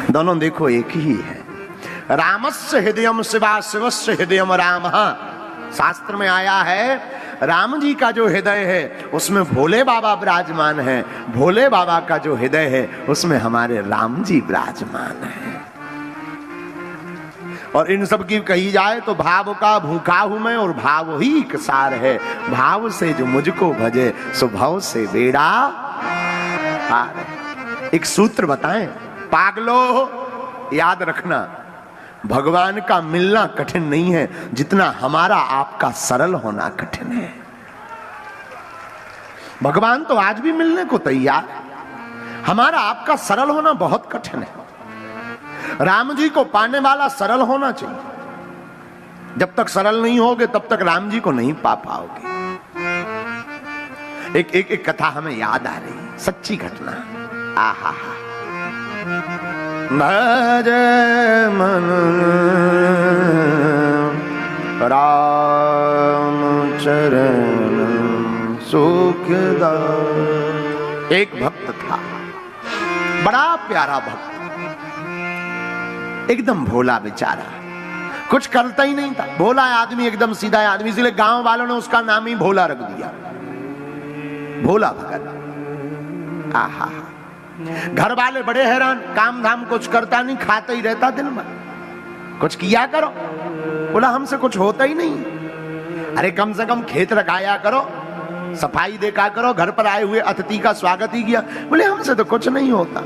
दोनों देखो एक ही है। रामस्य हृदयम शिवा, शिवस्य हृदयम राम। शास्त्र में आया है राम जी का जो हृदय है उसमें भोले बाबा विराजमान है, भोले बाबा का जो हृदय है उसमें हमारे राम जी विराजमान है। और इन सब की कही जाए तो भाव का भूखा हूं मैं और भाव ही एक सार है। भाव से जो मुझको भजे स्वभाव से बेड़ा पार। एक सूत्र बताएं पागलो, याद रखना भगवान का मिलना कठिन नहीं है जितना हमारा आपका सरल होना कठिन है। भगवान तो आज भी मिलने को तैयार है, हमारा आपका सरल होना बहुत कठिन है। राम जी को पाने वाला सरल होना चाहिए। जब तक सरल नहीं होगे तब तक राम जी को नहीं पा पाओगे। एक कथा हमें याद आ रही, सच्ची घटना। आहा भज मन राम चरण सुखदायक। एक भक्त था, बड़ा प्यारा भक्त, एकदम भोला बेचारा, कुछ करता ही नहीं था। भोला आदमी, एकदम सीधा आदमी, इसलिए गांव वालों ने उसका नाम ही भोला रख दिया, भोला भगत। आहा घर वाले बड़े हैरान, काम धाम कुछ करता नहीं, खाता ही रहता दिन भर। कुछ किया करो, बोला हमसे कुछ होता ही नहीं। अरे कम से कम खेत लगाया करो, सफाई देखा करो, घर पर आए हुए अतिथि का स्वागत ही किया। बोले हमसे तो कुछ नहीं होता,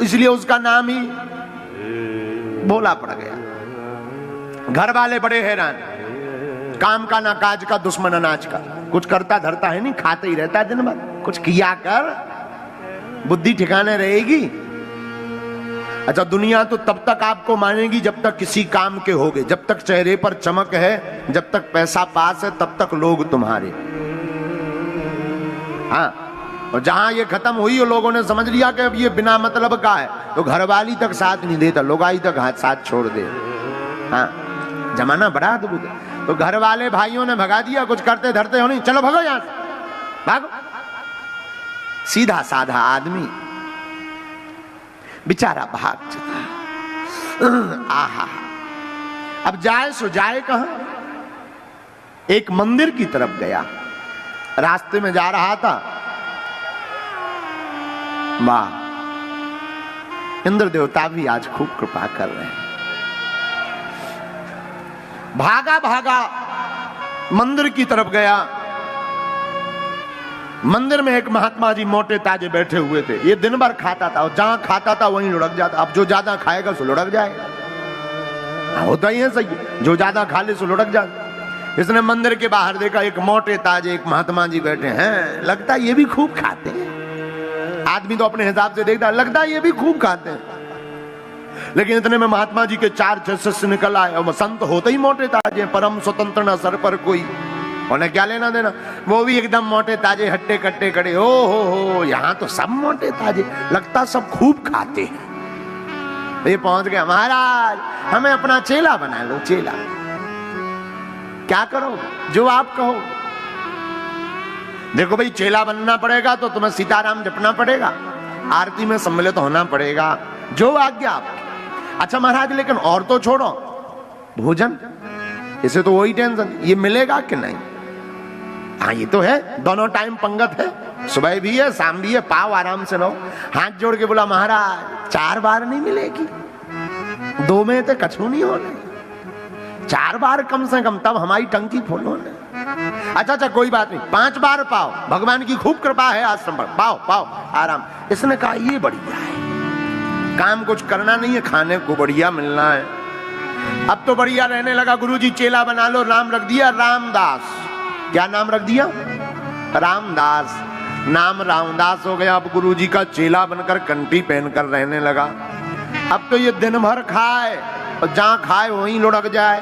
इसलिए उसका नाम ही भोला पड़ गया। घर वाले बड़े हैरान, काम का ना काज का, दुश्मन अनाज का, कुछ करता धरता है नहीं, खाते ही रहता है दिन भर। कुछ किया कर, बुद्धि ठिकाने रहेगी। अच्छा दुनिया तो तब तक आपको मानेगी जब तक किसी काम के होगे, जब तक चेहरे पर चमक है, जब तक पैसा पास है, तब तक लोग तुम्हारे। हाँ, और जहां ये खत्म हुई और लोगों ने समझ लिया कि अब ये बिना मतलब का है, तो घरवाली तक साथ नहीं देता, लोगाई तक हाथ साथ छोड़ दे। हाँ, जमाना बड़ा अद्भुत है। तो घर वाले भाइयों ने भगा दिया, कुछ करते धरते हो नहीं, चलो भगो यहां से, भागो। सीधा साधा आदमी बेचारा भाग चला। आहा, अब जाए सो जाए कहां? एक मंदिर की तरफ गया, रास्ते में जा रहा था, वाह, इंद्र देवता भी आज खूब कृपा कर रहे हैं। भागा भागा मंदिर की तरफ गया। मंदिर में एक महात्मा जी मोटे ताजे बैठे हुए थे। ये दिन भर खाता था और जहां खाता था वहीं लुढ़क जाता। अब जो ज्यादा खाएगा सो लुढ़क जाएगा, होता ही है सही, जो ज्यादा खा ले सो लुढ़क जाएगा। इसने मंदिर के बाहर देखा, एक मोटे ताजे एक महात्मा जी बैठे हैं, लगता है ये भी खूब खाते हैं। आदमी तो अपने हिसाब से देखता है, लगता है ये भी खूब खाते हैं। लेकिन इतने में महात्मा जी के 4-6 शिष्य निकल आए, और संत होते ही मोटे ताजे, परम स्वतंत्र न सर पर कोई, उन्हें क्या लेना देना। वो भी एकदम मोटे ताजे, हट्टे कट्टे खड़े। ओ हो, यहाँ तो सब मोटे ताजे, लगता सब खूब खाते हैं। ये पहुंच गया, महाराज हमें अपना चेला बना लो। चेला क्या करो, जो आप कहो। देखो भाई, चेला बनना पड़ेगा तो तुम्हें सीताराम जपना पड़ेगा, आरती में सम्मिलित होना पड़ेगा, जो आज्ञा आपकी। अच्छा महाराज, लेकिन और तो छोड़ो, भोजन, इसे तो वही टेंशन, ये मिलेगा कि नहीं? हाँ ये तो है, दोनों टाइम पंगत है, सुबह भी है शाम भी है, पाओ आराम से लो। हाथ जोड़ के बोला, महाराज 4 बार नहीं मिलेगी, 2 में तो कछू नहीं होने, 4 बार कम से कम, तब हमारी टंकी फुल होने। अच्छा कोई बात नहीं, 5 बार पाओ, भगवान की खूब कृपा है आश्रम पर, पाओ पाओ आराम। इसने कहा ये बढ़िया है, काम कुछ करना नहीं है, खाने को बढ़िया मिलना है। अब तो बढ़िया रहने लगा। गुरुजी चेला बना लो, नाम रख दिया रामदास। क्या नाम रख दिया? रामदास। नाम रामदास हो गया। अब गुरुजी का चेला बनकर कंठी पहनकर रहने लगा। अब तो ये दिन भर खाए और जहां खाए वहीं लुढ़क जाए।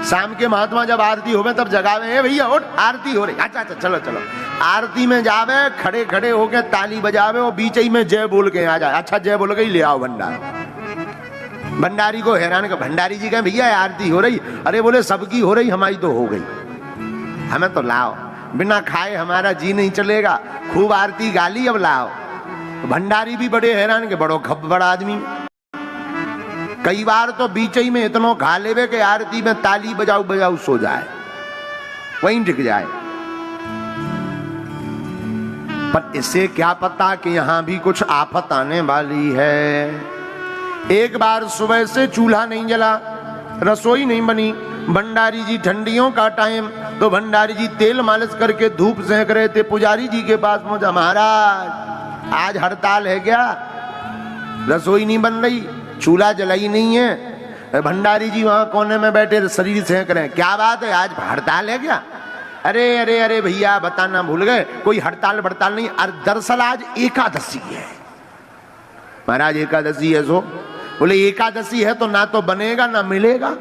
शाम के महात्मा जब आरती होवे तब जगावे, भैया उठ आरती हो रही। अच्छा चलो चलो। आरती में जावे, खड़े खड़े होके ताली बजावे और बीच ही में जय बोल के आ जाए। अच्छा जय बोल के ले आओ भंडार। भंडारी को हैरान कर, भंडारी जी कहे भैया आरती हो रही। अरे बोले सबकी हो रही, हमारी तो हो गई, हमें तो लाओ। बिना खाए हमारा जी नहीं चलेगा, खूब आरती गाली, अब लाओ। भंडारी भी बड़े हैरान के बड़ो खब्बड़ आदमी। कई बार तो बीच ही में इतनो खा लेवे के आरती में ताली बजाऊ बजाऊ सो जाए, वहीं टिक जाए। पर इसे क्या पता कि यहां भी कुछ आफत आने वाली है। एक बार सुबह से चूल्हा नहीं जला, रसोई नहीं बनी। भंडारी जी ठंडियों का टाइम, तो भंडारी जी तेल मालिश करके धूप सेंक रहे थे। पुजारी जी के पास पहुंचा, महाराज आज हड़ताल है क्या? रसोई नहीं बन रही, चूल्हा जलाई नहीं है। भंडारी जी वहां कोने में बैठे शरीर सेंक रहे हैं। क्या बात है, आज हड़ताल है क्या? अरे अरे अरे भैया बताना भूल गए, कोई हड़ताल बड़ताल नहीं। दरअसल आज एकादशी है। महाराज एकादशी है सो? बोले एकादशी है तो ना तो बनेगा ना मिलेगा।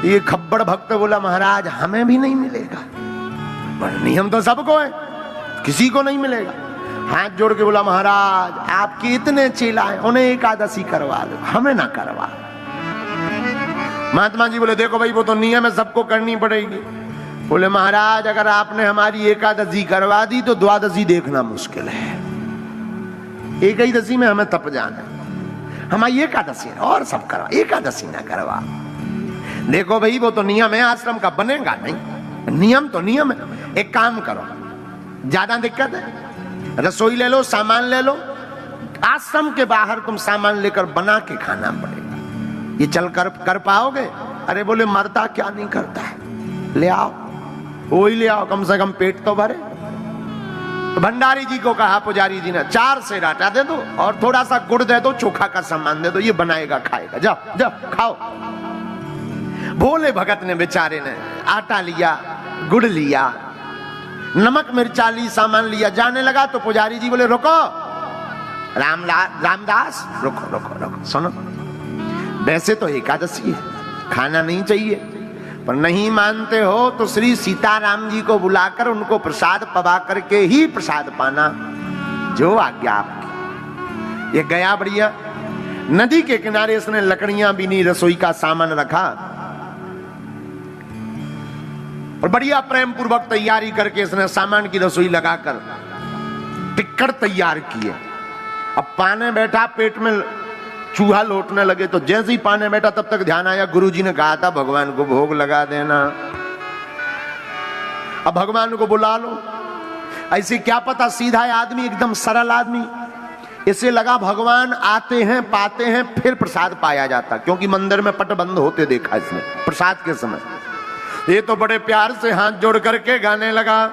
ये खब्बड़ भक्त बोला महाराज हमें भी नहीं मिलेगा। नियम तो सबको है, किसी को नहीं मिलेगा। हाथ जोड़ के बोला महाराज आपके इतने चेला है, उन्हें एकादशी करवा दो, हमें ना करवा। महात्मा जी बोले देखो भाई वो तो नियम है, सबको करनी पड़ेगी। बोले महाराज अगर आपने हमारी एकादशी करवा दी तो द्वादशी देखना मुश्किल है। एक ही दशी में हमें तप जाना, हमारी एकादशी है और सब करवा, एकादशी ना करवा। देखो भाई वो तो नियम है, आश्रम का बनेगा नहीं। नियम तो नियम है। एक काम करो, ज्यादा दिक्कत है, रसोई ले लो, सामान ले लो, आश्रम के बाहर तुम सामान लेकर बना के खाना पड़ेगा। ये चल कर पाओगे? अरे बोले मरता क्या नहीं करता है, ले आओ, वही ले आओ, कम से कम पेट तो भरे। तो भंडारी जी को कहा पुजारी जी ने 4 सेर आटा दे दो और थोड़ा सा गुड़ दे दो, चोखा का सामान दे दो, ये बनाएगा खाएगा, जाओ जाओ खाओ। भोले भगत ने बेचारे ने आटा लिया, गुड़ लिया, नमक मिर्चा ली, सामान लिया, जाने लगा तो पुजारी जी बोले रुको रामदास, रुको रुको रुको, सुनो वैसे तो एकादशी है, खाना नहीं चाहिए, पर नहीं मानते हो तो श्री सीताराम जी को बुलाकर उनको प्रसाद पवा करके ही प्रसाद पाना, जो आज्ञा आपकी। ये गया बढ़िया, नदी के किनारे इसने लकड़ियां बीनी, रसोई का सामान रखा और बढ़िया प्रेम पूर्वक तैयारी करके इसने सामान की रसोई लगाकर टिक्कड़ तैयार किए। अब पाने बैठा, पेट में चूहा लौटने लगे, तो जैसे ही पाने बैठा तब तक ध्यान आया गुरुजी ने कहा था भगवान को भोग लगा देना, अब भगवान को बुला लो। ऐसे क्या पता सीधा आदमी, एकदम सरल आदमी, इसे लगा भगवान आते हैं पाते हैं फिर प्रसाद पाया जाता, क्योंकि मंदिर में पट बंद होते देखा इसने प्रसाद के समय। ये तो बड़े प्यार से हाथ जोड़ करके गाने लगा,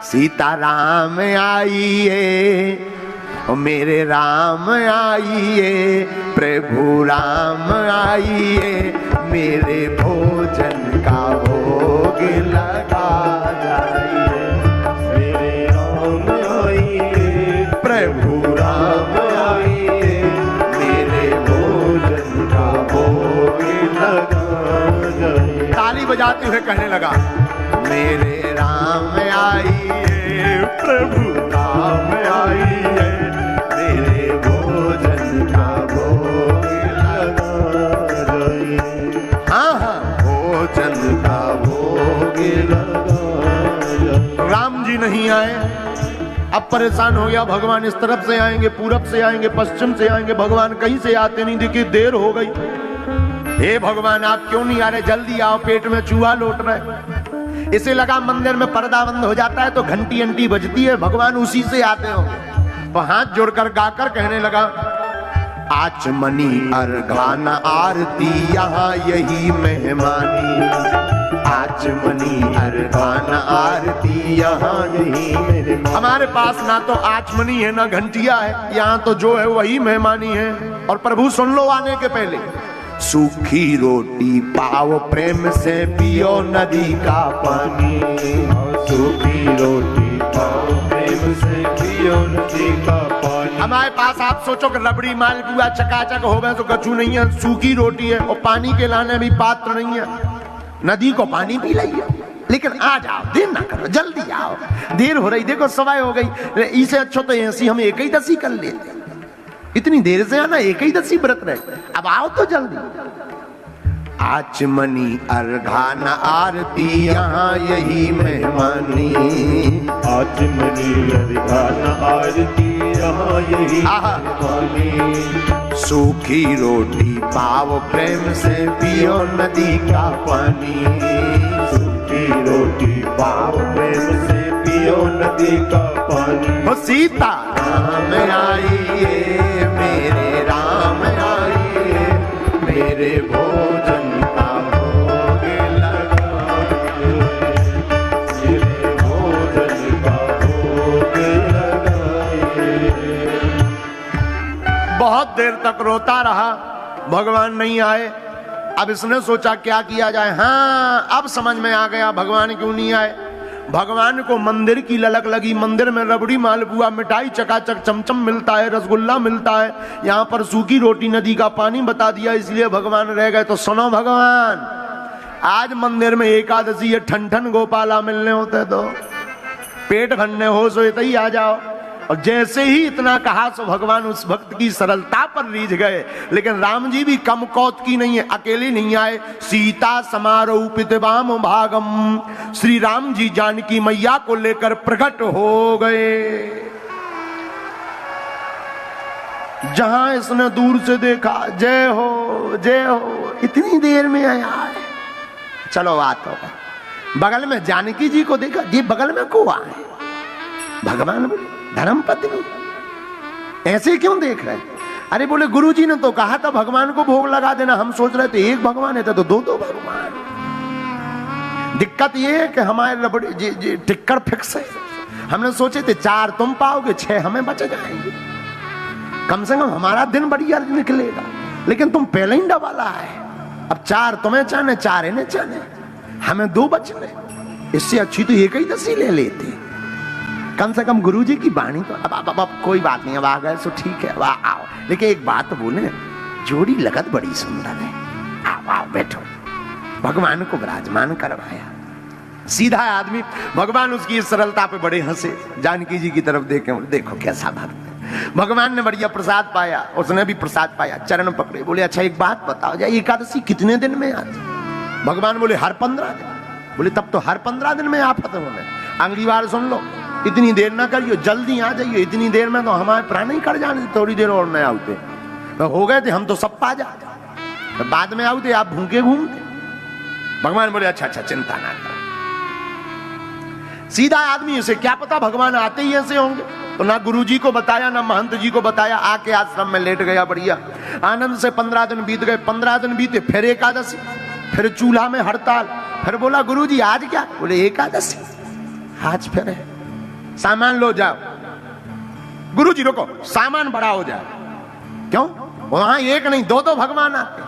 सीताराम आइए ओ मेरे राम आइए, प्रभु राम आइए, मेरे भोजन का भोग लगा जाइए। मेरे राम आइए, प्रभु राम आइए, मेरे भोजन का भोग लगा जाइए। ताली बजाते हुए कहने लगा, मेरे राम आइए, प्रभु राम आइए, मेरे भोजन का भोग लगा जाइए। हाँ हाँ भोजन का भोग लगा जाइए। राम जी नहीं आए, अब परेशान हो गया भगवान, इस तरफ से आएंगे, पूरब से आएंगे, पश्चिम से आएंगे, भगवान कहीं से आते नहीं दिखे, देर हो गई। हे भगवान आप क्यों नहीं आ रहे, जल्दी आओ, पेट में चूहा लौट रहे। इसे लगा मंदिर में पर्दा बंद हो जाता है तो घंटी अंटी बजती है, भगवान उसी से आते हो। तो हाथ जोड़कर गाकर कहने लगा, आचमनी अर्घान आरती यहाँ यही मेहमानी, आचमनी अर्घान आरती यहाँ यही मेहमानी। हमारे पास ना तो आचमनी है ना घंटिया है, यहाँ तो जो है वही मेहमानी है। और प्रभु सुन लो आने के पहले, सूखी रोटी पाओ प्रेम से पियो नदी का पानी, सूखी रोटी पाओ प्रेम से पियो नदी का पानी। हमारे पास आप सोचो कि रबड़ी मालपुआ चकाचक हो गए तो कछु नहीं है, सूखी रोटी है और पानी के लाने भी पात्र नहीं है, नदी को पानी पी लिया। लेकिन आ जाओ, देर ना करो, जल्दी आओ, देर हो रही, देखो सवाई हो गई, इसे अच्छा तो ऐसी हम एक ही दसी कर लेते, इतनी देर से आना, एक ही दसी व्रत रहे, अब आओ तो जल्दी। आचमनी अर्घान आरती यहाँ यही मेहमानी, आचमनी अर्घान आरती यहाँ यही मेहमानी। सूखी रोटी पाव प्रेम से पियो नदी का पानी, सूखी रोटी पाव प्रेम से पियो नदी का पानी। हो सीता राम आइए मेरे राम आइए, मेरे भोजन का भोग लगाइए, मेरे भोजन का भोग लगाइए। बहुत देर तक रोता रहा, भगवान नहीं आए। अब इसने सोचा क्या किया जाए। हाँ, अब समझ में आ गया भगवान क्यों नहीं आए। भगवान को मंदिर की ललक लगी, मंदिर में रबड़ी मालपुआ मिठाई चकाचक चमचम मिलता है, रसगुल्ला मिलता है, यहाँ पर सूखी रोटी नदी का पानी बता दिया, इसलिए भगवान रह गए। तो सुनो भगवान, आज मंदिर में एकादशी है, ठन ठन गोपाला मिलने होते तो पेट भरने हो सो ही आ जाओ। और जैसे ही इतना कहा सो भगवान उस भक्त की सरलता पर रीझ गए। लेकिन राम जी भी कम कौत की नहीं है, अकेले नहीं आए। सीता समारोपित वाम भागम, श्री राम जी जानकी मैया को लेकर प्रकट हो गए। जहां इसने दूर से देखा, जय हो, इतनी देर में आया है, चलो बात होगा। बगल में जानकी जी को देखा, ये बगल में को आए। भगवान बोले धर्म पत्नी ऐसे क्यों देख रहे? अरे बोले गुरुजी ने तो कहा था भगवान को भोग लगा देना, हम सोच रहे थे एक भगवान है तो दो भगवान। दिक्कत ये है कि हमारे रबड़ी टिक्कर फिक्स है। हमने सोचे थे 4 तुम पाओगे, 6 हमें बच जाएंगे, कम से कम हमारा दिन बढ़िया निकलेगा। लेकिन तुम पहले ही डबाला है, अब 4 तुम्हें चाहने, 4 इन्हें चाहने, हमें 2 बच गए। इससे अच्छी तो एक ही दसी ले लेते, कम से कम गुरुजी की वाणी तो। अब कोई बात नहीं, अब आ गए सो ठीक है, अब आओ। लेकिन एक बात बोले, जोड़ी लगत बड़ी सुंदर है, आओ बैठो। भगवान को विराजमान करवाया। सीधा आदमी, भगवान उसकी इस सरलता पे बड़े हंसे। जानकी जी की तरफ देखे, देखो कैसा भक्त है। भगवान ने बढ़िया प्रसाद पाया, उसने भी प्रसाद पाया, चरण पकड़े, बोले अच्छा एक बात बताओ, जाए एकादशी कितने दिन में आती? भगवान बोले हर 15 दिन। बोले तब तो हर 15 दिन में आप खत्म हो गए। अगली बार सुन लो, इतनी देर ना करियो, जल्दी आ जाइए, इतनी देर में तो हमारे प्राण ही कट जाने, थोड़ी देर और नहीं आते तो हो गए थे हम तो सब पा जाते, तो बाद में आते आप भूखे घूमते। भगवान बोले अच्छा चिंता ना कर। सीधा आदमी, उसे क्या पता भगवान आते ही ऐसे होंगे, तो ना गुरुजी को बताया ना महंत जी को बताया, आके आश्रम में लेट गया बढ़िया आनंद से। 15 दिन बीत गए, 15 दिन बीते, फिर एकादशी, फिर चूल्हा में हड़ताल। फिर बोला गुरुजी आज क्या? बोले एकादशी, आज फिर है, सामान लो जाओ। गुरुजी रुको, सामान बड़ा हो जाए। क्यों? वहां एक नहीं 2 भगवान आते।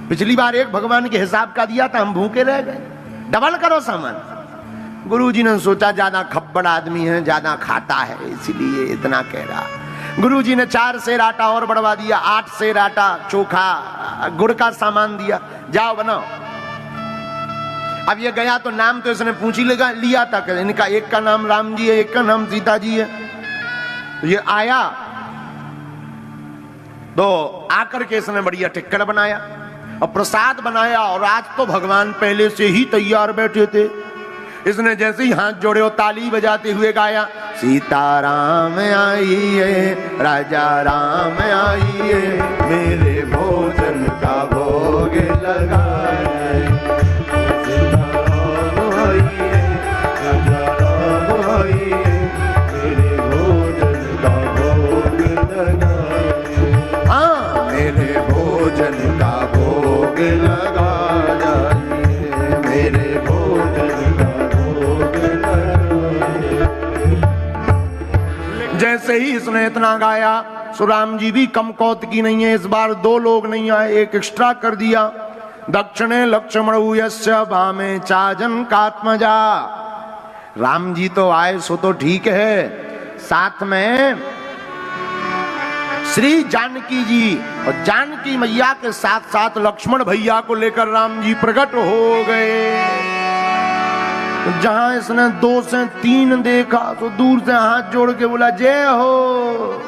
पिछली बार एक भगवान के हिसाब का दिया था, हम भूखे रह गए, डबल करो सामान। गुरुजी ने सोचा ज्यादा खब्बड़ आदमी है, ज्यादा खाता है, इसीलिए इतना कह रहा। गुरुजी ने 4 सेर आटा और बढ़वा दिया, 8 सेर आटा, चोखा, गुड़ का सामान दिया, जाओ बनाओ। अब ये गया तो नाम तो इसने पूछ ही लिया था कि इनका एक का नाम राम जी है, एक का नाम सीता जी है। तो ये आया तो आकर के इसने बढ़िया टिक्कर बनाया और प्रसाद बनाया, और आज तो भगवान पहले से ही तैयार बैठे थे। इसने जैसे ही हाथ जोड़े और ताली बजाते हुए गाया, सीताराम आइए, राजा राम आइए, मेरे भोजन का भोग लगाए। जैसे ही इसने इतना गाया, सुराम जी भी कम कौत की नहीं है। इस बार 2 लोग नहीं आए, एक एक्स्ट्रा कर दिया। दक्षिणे लक्ष्मण यस्य भामे चाजन कात्मजा। राम जी तो आए सो तो ठीक है, साथ में श्री जानकी जी और जानकी मैया के साथ साथ लक्ष्मण भैया को लेकर राम जी प्रकट हो गए। जहां इसने 2 से 3 देखा तो दूर से हाथ जोड़ के बोला जय हो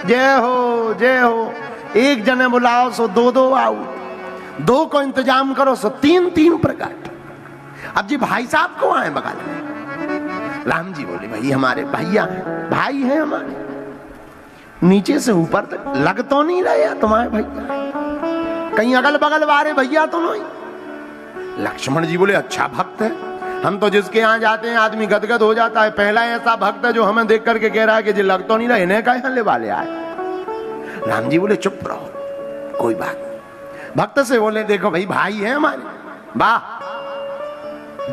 जय हो जय हो। एक जने बुलाओ सो 2 आओ, दो को इंतजाम करो सो तीन तीन प्रकट। अब जी भाई साहब को आए बगल में, राम जी बोले भाई हमारे भैया हैं, भाई हैं हमारे, नीचे से ऊपर तक लग तो नहीं रहे तुम्हारे भैया, कहीं अगल बगल वाले भैया तो नहीं। लक्ष्मण जी बोले अच्छा भक्त है, हम तो जिसके यहाँ जाते हैं आदमी गदगद हो जाता है, पहला ऐसा भक्त है जो हमें देख करके कह रहा है कि जी लग तो नहीं रहा, इन्हें कहीं ले वाले आए। राम जी बोले चुप रहो, कोई बात नहीं। भक्त से बोले देखो भाई भाई है हमारे, वाह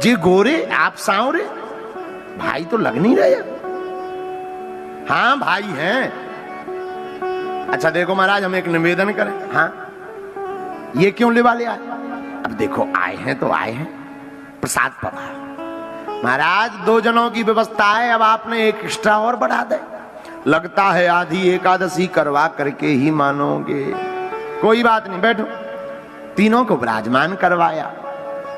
जी गोरे आप सांवरे, भाई तो लग नहीं रहे। हाँ भाई हैं। अच्छा देखो महाराज हम एक निवेदन करें, हाँ ये क्यों ले वाले आए? अब देखो आए हैं तो आए हैं, प्रसाद पड़ा महाराज, 2 जनों की व्यवस्था है, अब आपने एक एक्स्ट्रा और बढ़ा दे, लगता है आधी एकादशी करवा करके ही मानोगे। कोई बात नहीं बैठो, तीनों को विराजमान करवाया,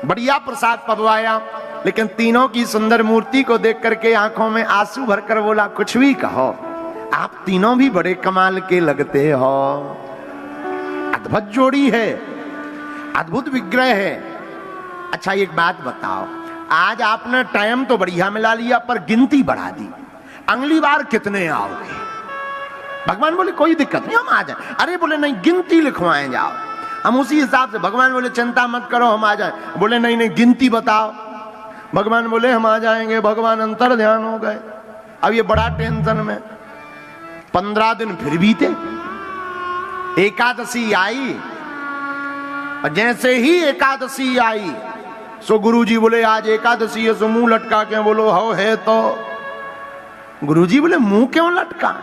बढ़िया प्रसाद पकवाया, लेकिन तीनों की सुंदर मूर्ति को देख करके आंखों में आंसू भरकर बोला कुछ भी कहो आप तीनों भी बड़े कमाल के लगते हो, अद्भुत जोड़ी है, अद्भुत विग्रह है। अच्छा एक बात बताओ, आज आपने टाइम तो बढ़िया मिला लिया पर गिनती बढ़ा दी, अगली बार कितने आओगे? भगवान बोले कोई दिक्कत नहीं हम आ जाए। अरे बोले नहीं गिनती लिखवाएं जाओ, हम उसी हिसाब से। भगवान बोले चिंता मत करो हम आ जाए। बोले नहीं नहीं गिनती बताओ। भगवान बोले हम आ जाएंगे। भगवान अंतर ध्यान हो गए, अब ये बड़ा टेंशन में। 15 दिन फिर बीते, एकादशी आई, और जैसे ही एकादशी आई सो गुरुजी बोले आज एकादशी है, सो मुंह लटका के बोलो हो है तो। गुरुजी बोले मुंह क्यों लटका?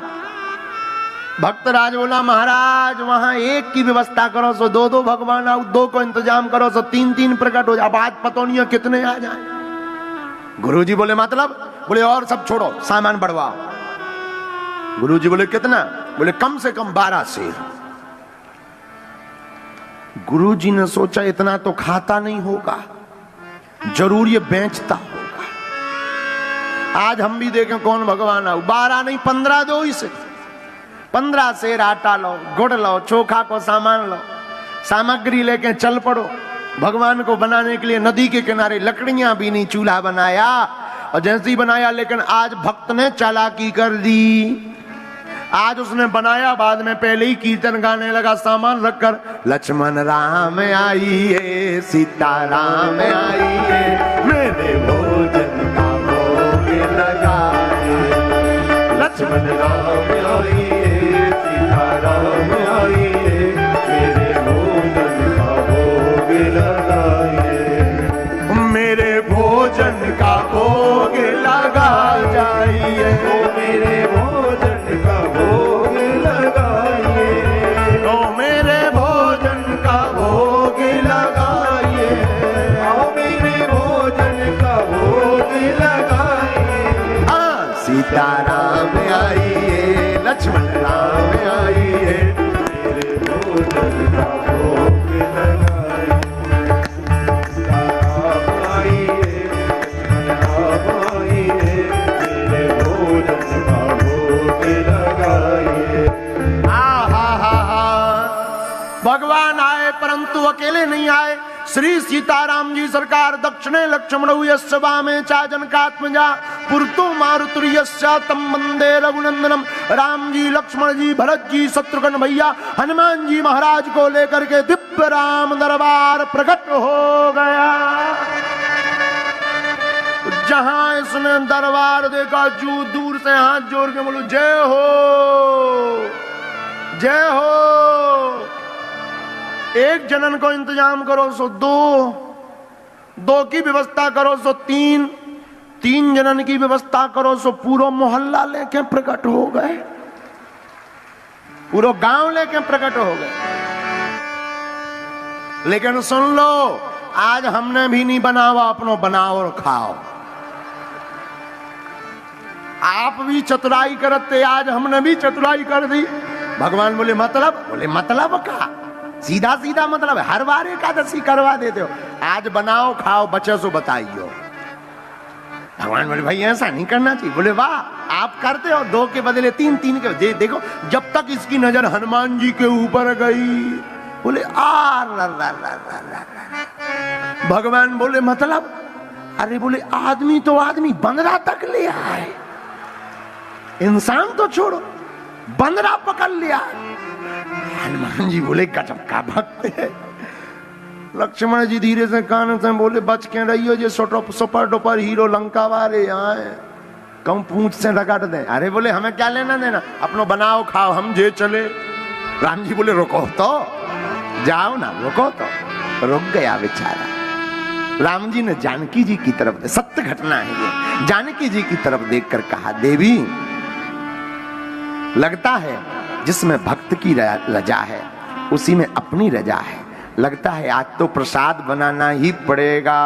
भक्तराज बोला महाराज वहां एक की व्यवस्था करो सो 2-2 भगवान आओ, 2 को इंतजाम करो सो 3-3 प्रकट हो जाए, अब आज पता नहीं है कितने आ जाए। गुरुजी बोले मतलब? बोले और सब छोड़ो सामान बढ़वाओ। गुरुजी बोले कितना? बोले कम से कम 12 शेर। गुरुजी ने सोचा इतना तो खाता नहीं होगा, जरूर ये बेचता होगा, आज हम भी देखें कौन भगवान आओ। 12 नहीं 15 दो इसे। 15 शेर आटा लो, गुड़ लो, चोखा को सामान लो, सामग्री लेके चल पड़ो। भगवान को बनाने के लिए नदी के किनारे लकड़ियां भी नहीं, चूल्हा बनाया, और जैसे ही बनाया लेकिन आज भक्त ने चालाकी कर दी। आज उसने बनाया, बाद में पहले ही कीर्तन गाने लगा सामान रखकर, लक्ष्मण राम आइए सीता राम आइए, मेरे भोजन का भोग लगाए। लक्ष्मण राम आइए सीता राम आइए, मेरे भोजन का भोग लगाए। मेरे भोजन का भोग लगा जाइए, मेरे भोजन का भोग लगाइए, तो मेरे भोजन का भोग लगाइए, मेरे भोजन का भोग लगाइए। हाँ सीताराम आइए, लक्ष्मण राम आइए, मेरे भोजन का भोग लगाइए। राम आइए, राम आइए, मेरे भोजन का भोग लगाइए। भगवान आए परंतु अकेले नहीं आए। श्री सीताराम जी सरकार दक्षिणे लक्ष्मण में चा जनकात्मजा पुरतो मारुतुर्यस्या तम वंदे रघुनंदनम। राम जी, लक्ष्मण जी, भरत जी, शत्रुघ्न भैया, हनुमान जी महाराज को लेकर के दिव्य राम दरबार प्रकट हो गया। जहां इसने दरबार देखा, जू दूर से हाथ जोड़ के बोलो जय हो, जय हो। एक जनन को इंतजाम करो सो 2, 2 की व्यवस्था करो सो 3, 3 जनन की व्यवस्था करो सो पूरा मोहल्ला लेके प्रकट हो गए, पूरा गांव लेके प्रकट हो गए। लेकिन सुन लो, आज हमने भी नहीं बनावा, अपनो बनाओ और खाओ। आप भी चतुराई करते, आज हमने भी चतुराई कर दी। भगवान बोले मतलब? बोले मतलब का सीधा सीधा मतलब है, हर बार एकादशी करवा देते हो, आज बनाओ खाओ बचे सो बताइयो। भगवान बोले भाई ऐसा नहीं करना चाहिए। बोले वाह, आप करते हो 2 के बदले 3, 3 के। देखो जब तक इसकी नजर हनुमान जी के ऊपर गई, बोले आ ला ला ला ला ला। भगवान बोले मतलब? अरे बोले आदमी तो आदमी बंदरा तक ले आए, इंसान तो छोड़ो बंदरा पकड़ लिया। हनुमान जी बोले गजब का भक्त है। लक्ष्मण जी धीरे से कान से बोले बच के रहियो जो सुपर डुपर हीरो लंका वाले आए, कम पूंछ से रगड़ दे। अरे बोले हमें क्या लेना देना, अपनो बनाओ खाओ हम जे चले। राम जी बोले रुको तो, जाओ ना, रुको तो। रुक गया बेचारा। राम जी ने जानकी जी की तरफ, सत्य घटना है ये, जानकी जी की तरफ देखकर कहा देवी लगता है जिसमें भक्त की रजा है उसी में अपनी रजा है, लगता है आज तो प्रसाद बनाना ही पड़ेगा।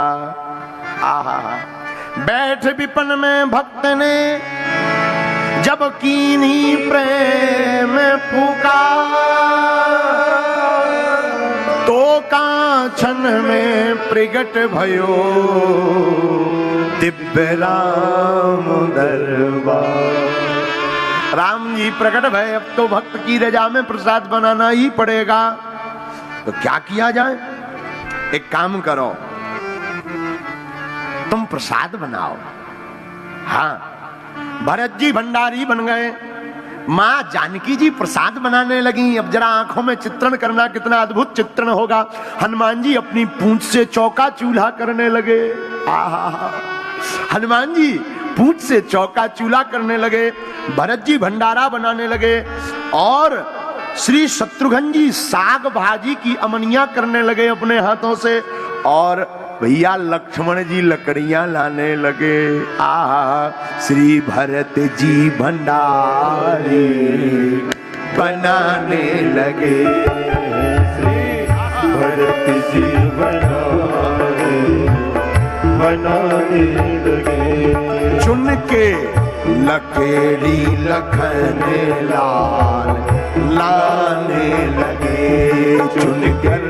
आहा, बैठ विपन में भक्त ने जब कीनी प्रेम फूका, तो कांचन में प्रगट भयो दिव्य राम दरबार। राम जी प्रकट भय, अब तो भक्त की रजा में प्रसाद बनाना ही पड़ेगा। तो क्या किया जाए? एक काम करो, तुम प्रसाद बनाओ। हाँ, भरत जी भंडारी बन गए, मां जानकी जी प्रसाद बनाने लगी। अब जरा आंखों में चित्रण करना, कितना अद्भुत चित्रण होगा। हनुमान जी अपनी पूंछ से चौका चूल्हा करने लगे। आहा, हनुमान जी पूंछ से चौका चूल्हा करने लगे, भरत जी भंडारा बनाने लगे, और श्री शत्रुघ्न जी साग भाजी की अमनियां करने लगे अपने हाथों से, और भैया लक्ष्मण जी लकड़ियां लाने लगे। आहा, श्री भरत जी भंडारी बनाने लगे, श्री भरत जी भंडारी बनाने लगे। चुन के लकेड़ी लखन लाल लाने लगे, चुनकर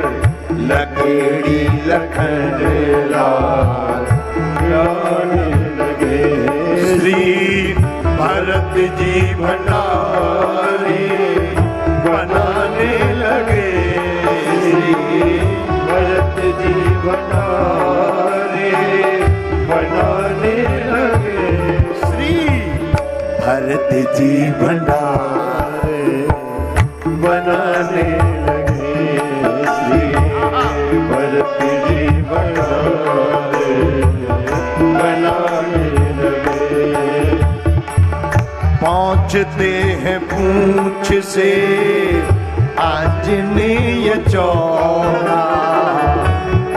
लकेड़ी लखन लाल लाने लगे। श्री भरत जी भंडारी बनाने लगे, श्री भरत जी भंडारी बनाने लगे। श्री भरत जी भंडारी बनाने लगे, श्री भरत जी भंडारी बनाने लगे। पहुंचते हैं पूंछ से आंजनेय चौरा,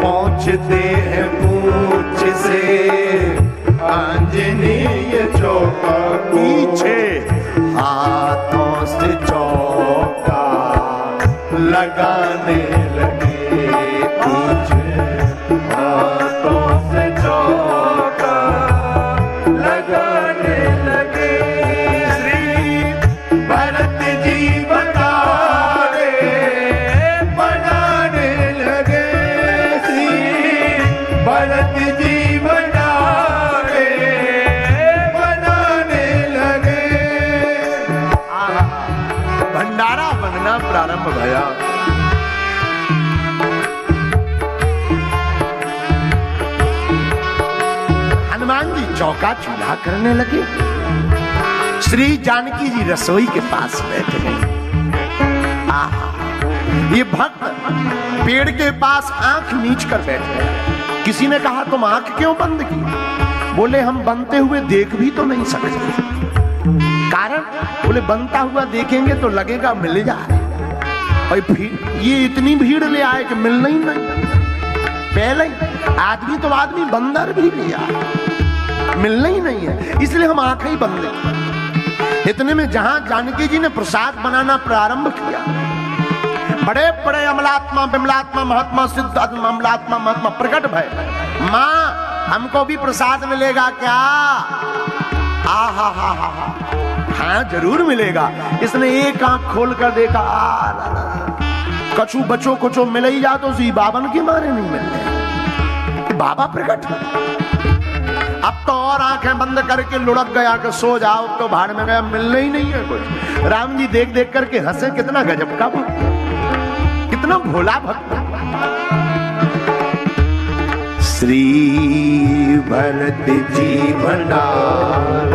पहुंचते हैं पूंछ से आंजनेय चौका, पीछे हाथों से चौका लगाने लगे, पीछे हाथों से चौका लगाने लगे। श्री भरत जी भंडारे बनाने लगे, श्री भरत जी भंडारे बनाने लगे। भंडारा बनना प्रारंभ भया। हनुमान जी चौका चूल्हा करने लगे, श्री जानकी जी रसोई के पास बैठ गए। आहा, ये भक्त पेड़ के पास आंख नीच कर बैठ गया। किसी ने कहा तुम आंख क्यों बंद की? बोले हम बनते हुए देख भी तो नहीं सकते। कारण? बोले बनता हुआ देखेंगे तो लगेगा मिल जाए, और ये इतनी भीड़ ले आए कि मिलना ही नहीं। पहले आदमी तो आदमी बंदर भी ले आए, मिलना ही नहीं है, इसलिए हम आंखें ही बंद हैं। इतने में जहां जानकी जी ने प्रसाद बनाना प्रारंभ किया, बड़े बड़े अमलात्मा बिमलात्मा महात्मा सिद्ध अमलात्मा महात्मा प्रकट भय। मां हमको भी प्रसाद मिलेगा क्या? आहा हा हा हा, हाँ जरूर मिलेगा। इसने एक आंख खोल कर देखा, कछु बचो कुछो मिल ही जा तो सी बाबन के मारे नहीं मिल रहे, बाबा प्रकट है। अब तो और आंखें बंद करके लुढ़क गया कि सो जाओ, तो भाड़ में गया, मिलने ही नहीं है कुछ। राम जी देख देख करके हंसे, कितना गजब का भक्त, कितना भोला भक्त। श्री भरत जी भंडार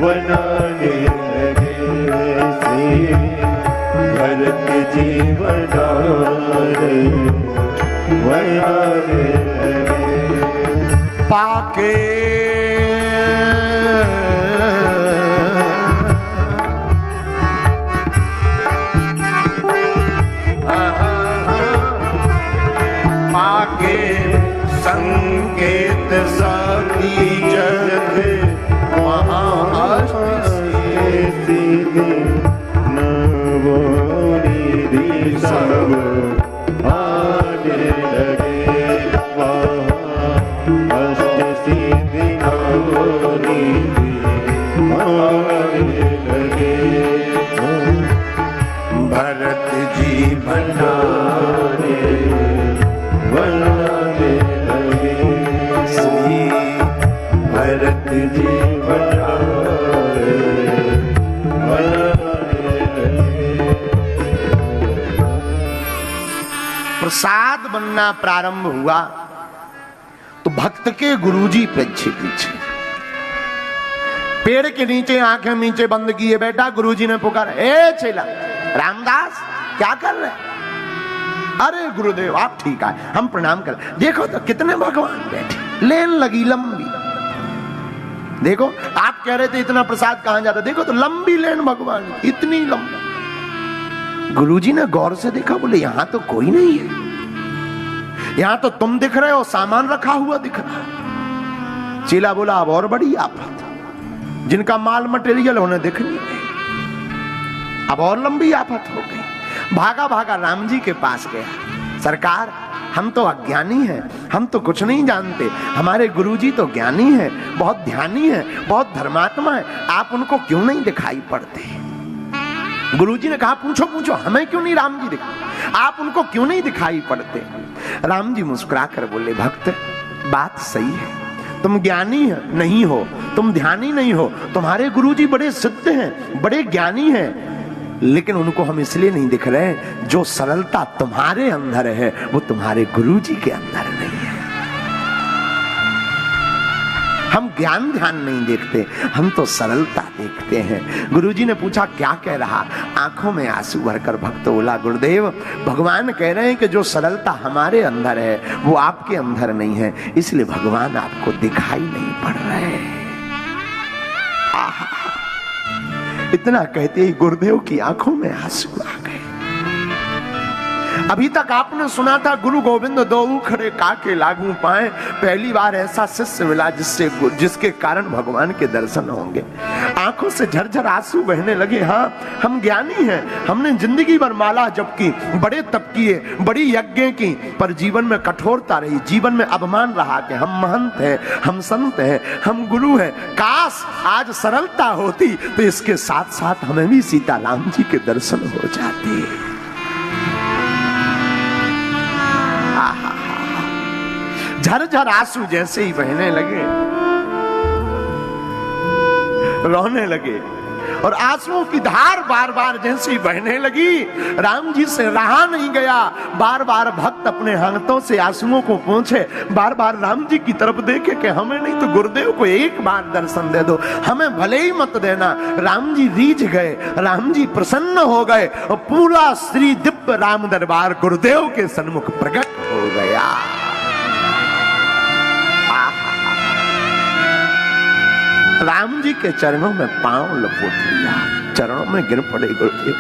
बनाने लगे, श्री भरत जी भंडार बनाने लगे। पाके पाके संकेत साथी जग वहाँ सीधे नवोनिधि सब आने लगे, वहाँ अष्ट सिद्धि नवोनिधि आने लगे। भरत जी भंडारे बनाने लगे, श्री भरत जी भंडारे बनाने लगे। प्रसाद बनना प्रारंभ हुआ तो भक्त के गुरुजी पीछे पीछे पेड़ के नीचे आंखें नीचे बंद किए बैठा। गुरुजी ने पुकारा, ए चेला रामदास क्या कर रहे? अरे गुरुदेव आप ठीक है, हम प्रणाम कर। देखो तो कितने भगवान बैठे, लेन लगी लंबी। देखो आप कह रहे थे इतना प्रसाद कहां जाता, देखो तो लंबी लेन भगवान, इतनी लंबी। गुरुजी ने गौर से देखा, बोले यहां तो कोई नहीं है, यहां तो तुम दिख रहे हो, सामान रखा हुआ दिख रहा है। चेला बोला अब और बड़ी आफत, जिनका माल मटेरियल उन्हें दिख नहीं गई, अब और लंबी आफत हो गई। भागा भागा राम जी के पास गया, सरकार हम तो अज्ञानी हैं, हम तो कुछ नहीं जानते, हमारे गुरुजी तो ज्ञानी हैं, बहुत ध्यानी हैं, बहुत धर्मात्मा है, आप उनको क्यों नहीं दिखाई पड़ते? गुरुजी ने कहा पूछो पूछो, हमें क्यों नहीं राम जी दिखाई, आप उनको क्यों नहीं दिखाई पड़ते? राम जी मुस्कुरा कर बोले, भक्त बात सही है, तुम ज्ञानी नहीं हो, तुम ध्यानी नहीं हो, तुम्हारे गुरुजी बड़े सिद्ध हैं, बड़े ज्ञानी हैं, लेकिन उनको हम इसलिए नहीं दिख रहे, जो सरलता तुम्हारे अंदर है वो तुम्हारे गुरुजी के अंदर नहीं है। हम ज्ञान ध्यान नहीं देखते, हम तो सरलता देखते हैं। गुरुजी ने पूछा क्या कह रहा? आंखों में आंसू भरकर भक्त बोला, गुरुदेव भगवान कह रहे हैं कि जो सरलता हमारे अंदर है वो आपके अंदर नहीं है, इसलिए भगवान आपको दिखाई नहीं पड़ रहे। आहा, इतना कहते ही गुरुदेव की आंखों में आंसू आ गए। अभी तक आपने सुना था गुरु गोविंद दो खड़े काके लागू पाए, पहली बार ऐसा शिष्य मिला जिसके कारण भगवान के दर्शन होंगे। आंखों से झरझर आंसू बहने लगे। हाँ हम ज्ञानी हैं, हमने जिंदगी भर माला जप की, बड़े तप किए, बड़ी यज्ञ की, पर जीवन में कठोरता रही, जीवन में अपमान रहा कि हम महंत हैं, हम संत हैं, हम गुरु हैं। काश आज सरलता होती तो इसके साथ साथ हमें भी सीताराम जी के दर्शन हो जाते। झरझर आंसू जैसे ही बहने लगे, रोने लगे, और आंसुओं की धार बार बार जैसे ही बहने लगी, राम जी से रहा नहीं गया। बार बार भक्त अपने हाथों से आंसुओं को पोंछे, बार बार राम जी की तरफ देखे कि हमें नहीं तो गुरुदेव को एक बार दर्शन दे दो, हमें भले ही मत देना। राम जी रीझ गए, राम जी प्रसन्न हो गए, और पूरा श्री दिव्य राम दरबार गुरुदेव के सन्मुख प्रकट हो गया। राम जी के चरणों में पांव लपेट लिया, चरणों में गिर पड़े। गुरुदेव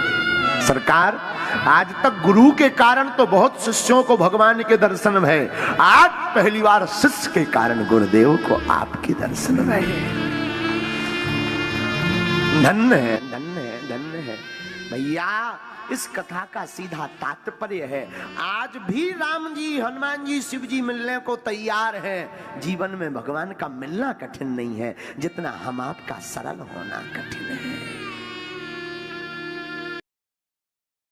सरकार, आज तक गुरु के कारण तो बहुत शिष्यों को भगवान के दर्शन भये, आज पहली बार शिष्य के कारण गुरुदेव को आपके दर्शन भये। धन्य है, धन्य है, धन्य है भैया। इस कथा का सीधा तात्पर्य है, आज भी राम जी, हनुमान जी, शिव जी मिलने को तैयार हैं। जीवन में भगवान का मिलना कठिन नहीं है, जितना हम आपका सरल होना कठिन है।